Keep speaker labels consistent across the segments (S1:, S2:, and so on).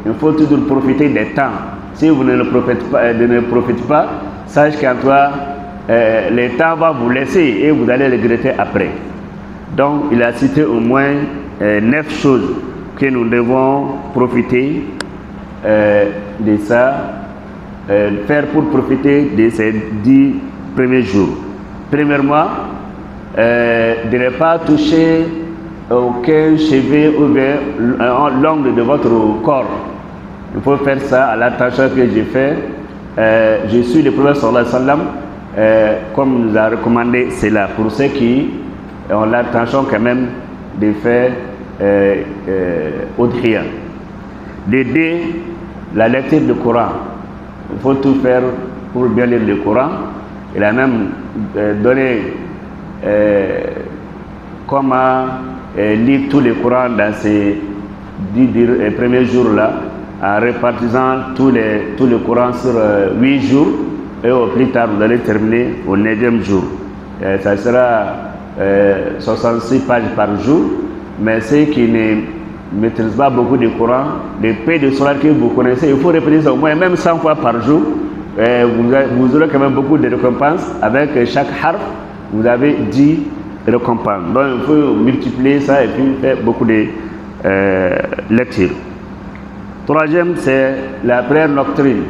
S1: il faut toujours profiter des temps. Si vous ne profitez pas, sache qu'en toi, le temps va vous laisser et vous allez regretter après. Donc, il a cité au moins 9 choses que nous devons profiter de ça, faire pour profiter de ces 10 premiers jours. Premièrement, de ne pas toucher aucun cheveu ou bien l'ongle de votre corps. Il faut faire ça à l'attention que j'ai fait. Je suis le prophète sallallahu alayhi wa sallam, comme nous a recommandé cela, pour ceux qui ont l'intention quand même de faire Udhiya. D'aider la lecture du Coran. Il faut tout faire pour bien lire le Coran. Il a même donné comment lire tout le Coran dans ces 10 premiers jours-là, en répartissant tout le Coran sur 8 jours, et au plus tard vous allez terminer au 9e jour. Ça sera 66 pages par jour, mais ceux qui ne maîtrisent pas beaucoup de Coran, les pays de solar que vous connaissez, il faut répéter ça au moins même 100 fois par jour. Vous aurez quand même beaucoup de récompenses. Avec chaque harf, vous avez 10 récompenses. Donc il faut multiplier ça et puis faire beaucoup de lectures. Troisième, c'est la prière nocturne.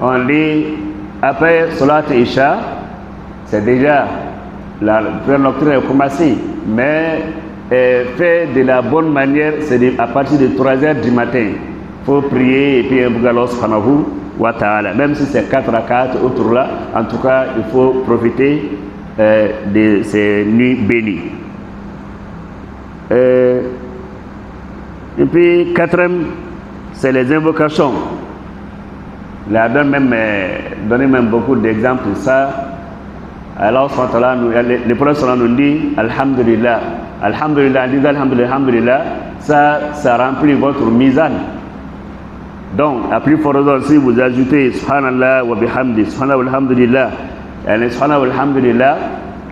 S1: On lit après Salat Isha, c'est déjà la prière nocturne est commencée, mais fait de la bonne manière, c'est à partir de 3h du matin. Il faut prier et puis invoquer Allah subhanahu wa ta'ala. Même si c'est 4 rakats autour là, en tout cas, il faut profiter de ces nuits bénies. Et puis, quatrième, c'est les invocations. Il a donné même beaucoup d'exemples de ça. Alors, le prophète nous dit Alhamdulillah. Alhamdulillah, dit Alhamdulillah, ça remplit votre mizan. Donc, à plus forte raison, si vous ajoutez Subhanallah wa bihamdi, Subhanallah walhamdulillah, et Subhanallah walhamdulillah,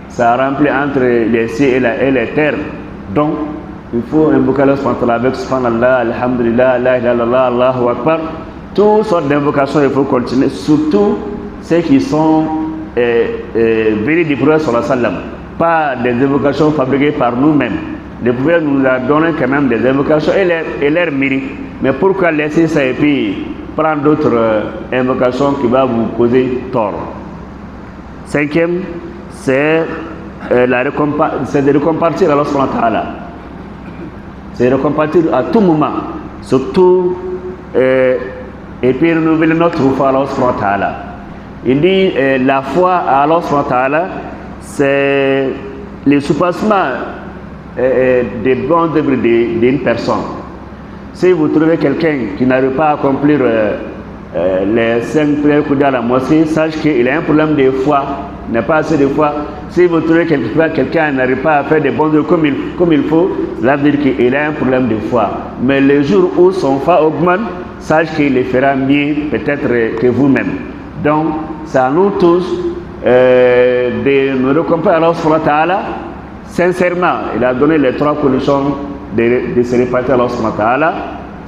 S1: ça remplit entre les cieux et les terres. Donc, il faut invoquer Allah avec Subhanallah, Alhamdulillah, La ilaha illallah, Allahu Akbar. Toutes sortes d'invocations, il faut continuer, surtout ceux qui sont venus du prophète sallallahu alayhi wa sallam, pas des invocations fabriquées par nous-mêmes. Le prophète nous a donné quand même des invocations et leur mérite. Mais pourquoi laisser ça et puis prendre d'autres invocations qui vont vous causer tort? Cinquième, c'est de récompenser Allah subhanahu wa ta'ala. C'est de récompenser à tout moment, surtout et puis renouveler notre foi à Allah subhanahu wa ta'ala. Il dit la foi à Allah subhanahu wa ta'ala, c'est le surpassement des bons œuvres d'une personne. Si vous trouvez quelqu'un qui n'arrive pas à accomplir les 5 prières qu'on dit à la mosquée, sache qu'il a un problème de foi, n'a pas assez de foi. Si vous trouvez quelqu'un qui n'arrive pas à faire des bons œuvres comme il faut, cela veut dire qu'il a un problème de foi. Mais le jour où son foi augmente, sache qu'il le fera mieux peut-être que vous-même. Donc, c'est à nous tous de nous récompenser à Allah subhanahu wa ta'ala. Sincèrement, il a donné les 3 conditions de se répartir à Allah subhanahu wa ta'ala.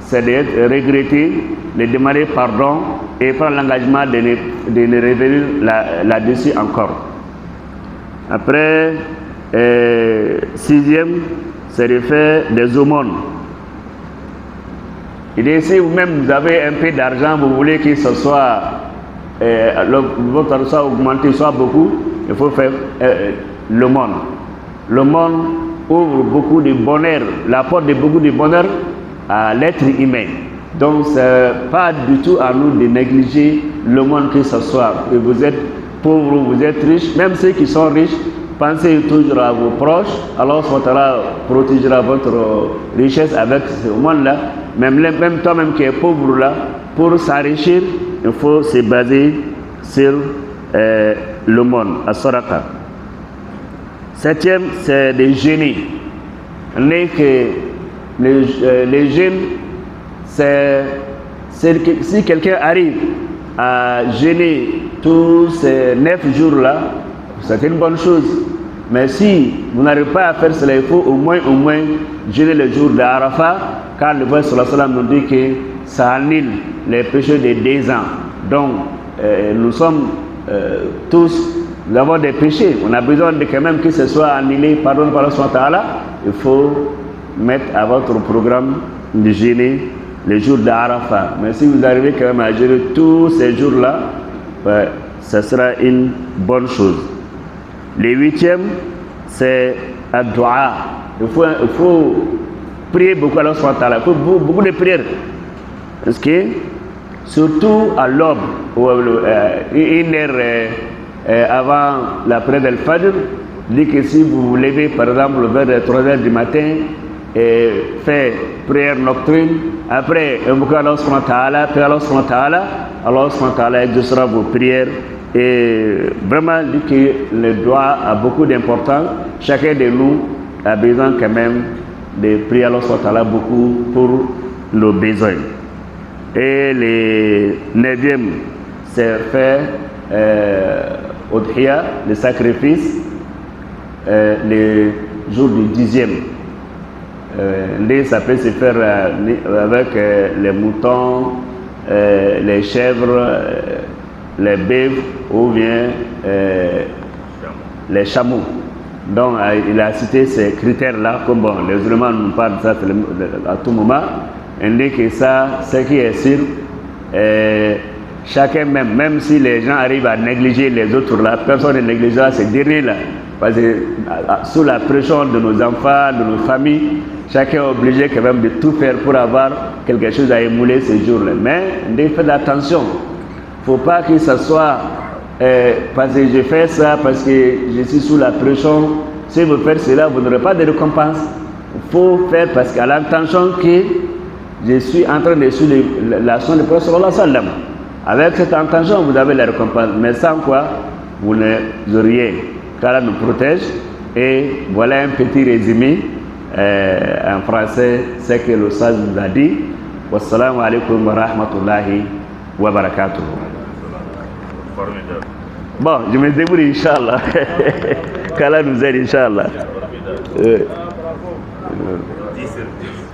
S1: C'est de regretter, de demander pardon et prendre l'engagement de ne revenir là-dessus encore. Après, 6e, c'est de faire des aumônes. Il dit, si vous-même vous avez un peu d'argent, vous voulez que ce soit votre argent soit augmenté, soit beaucoup, il faut faire l'aumône. L'aumône ouvre beaucoup de bonheur, la porte de beaucoup de bonheur à l'être humain. Donc, ce n'est pas du tout à nous de négliger l'aumône que ce soit. Que vous êtes pauvre ou vous êtes riche, même ceux qui sont riches, pensez toujours à vos proches. Alors, Allah protégera votre richesse avec ce aumône-là. Même toi-même qui es pauvre là, pour s'enrichir, il faut se baser sur l'aumône, à Sadaqa. 7e, c'est de jeûner. Les jeûnes, c'est si quelqu'un arrive à jeûner tous ces 9 jours-là, c'est une bonne chose. Mais si vous n'arrivez pas à faire cela, il faut au moins jeûner le jour d'Arafat car le prophète sallallahu alayhi wa sallam nous dit que ça annule les péchés de 2 ans. Donc, nous sommes tous, nous avons des péchés. On a besoin de quand même que ce soit annulé, pardonné par Allah. Il faut mettre à votre programme de jeûner les jours d'Arafat. Mais si vous arrivez quand même à gérer tous ces jours-là, ce sera une bonne chose. Le 8e, c'est un dua. Il faut prier beaucoup à Allah. Il faut beaucoup de prières. Parce que, surtout à l'aube, une heure avant la prière d'Al-Fajr, dit que si vous vous levez par exemple vers 3h du matin et fait prière nocturne, après invoquer Allah subhanahu wa ta'ala, puis Allah subhanahu wa ta'ala exaucera vos prières. Et vraiment dit que le dua a beaucoup d'importance. Chacun de nous a besoin quand même de prier Allah subhanahu wa ta'ala beaucoup pour nos besoins. Et le 9e, c'est faire Udhiya, le sacrifice, le jour du 10e. Ça peut se faire avec les moutons, les chèvres, les bœufs ou bien les chameaux. Donc il a cité ces critères-là, comme bon, les musulmans nous parlent de ça à tout moment. On dit que ça, ce qui est sûr, chacun même si les gens arrivent à négliger les autres là, personne ne négligera ces derniers-là. Parce que sous la pression de nos enfants, de nos familles, chacun est obligé quand même de tout faire pour avoir quelque chose à émouler ces jours-là. Mais faites attention. Il ne faut pas que ce soit parce que je fais ça, parce que je suis sous la pression. Si vous faites cela, vous n'aurez pas de récompense. Il faut faire parce qu'à l'intention que je suis en train de suivre l'action du prophète sallallahu alayhi wa sallam. Avec cette intention, vous avez la récompense. Mais sans quoi, vous n'auriez. Qu'Allah nous protège. Et voilà un petit résumé en français, ce que le sage nous a dit. Wassalamu alaikum wa rahmatullahi wa barakatuh. Bon, je me débrouille, Inch'Allah. Qu'Allah nous aide, Inch'Allah. 10 sur 10.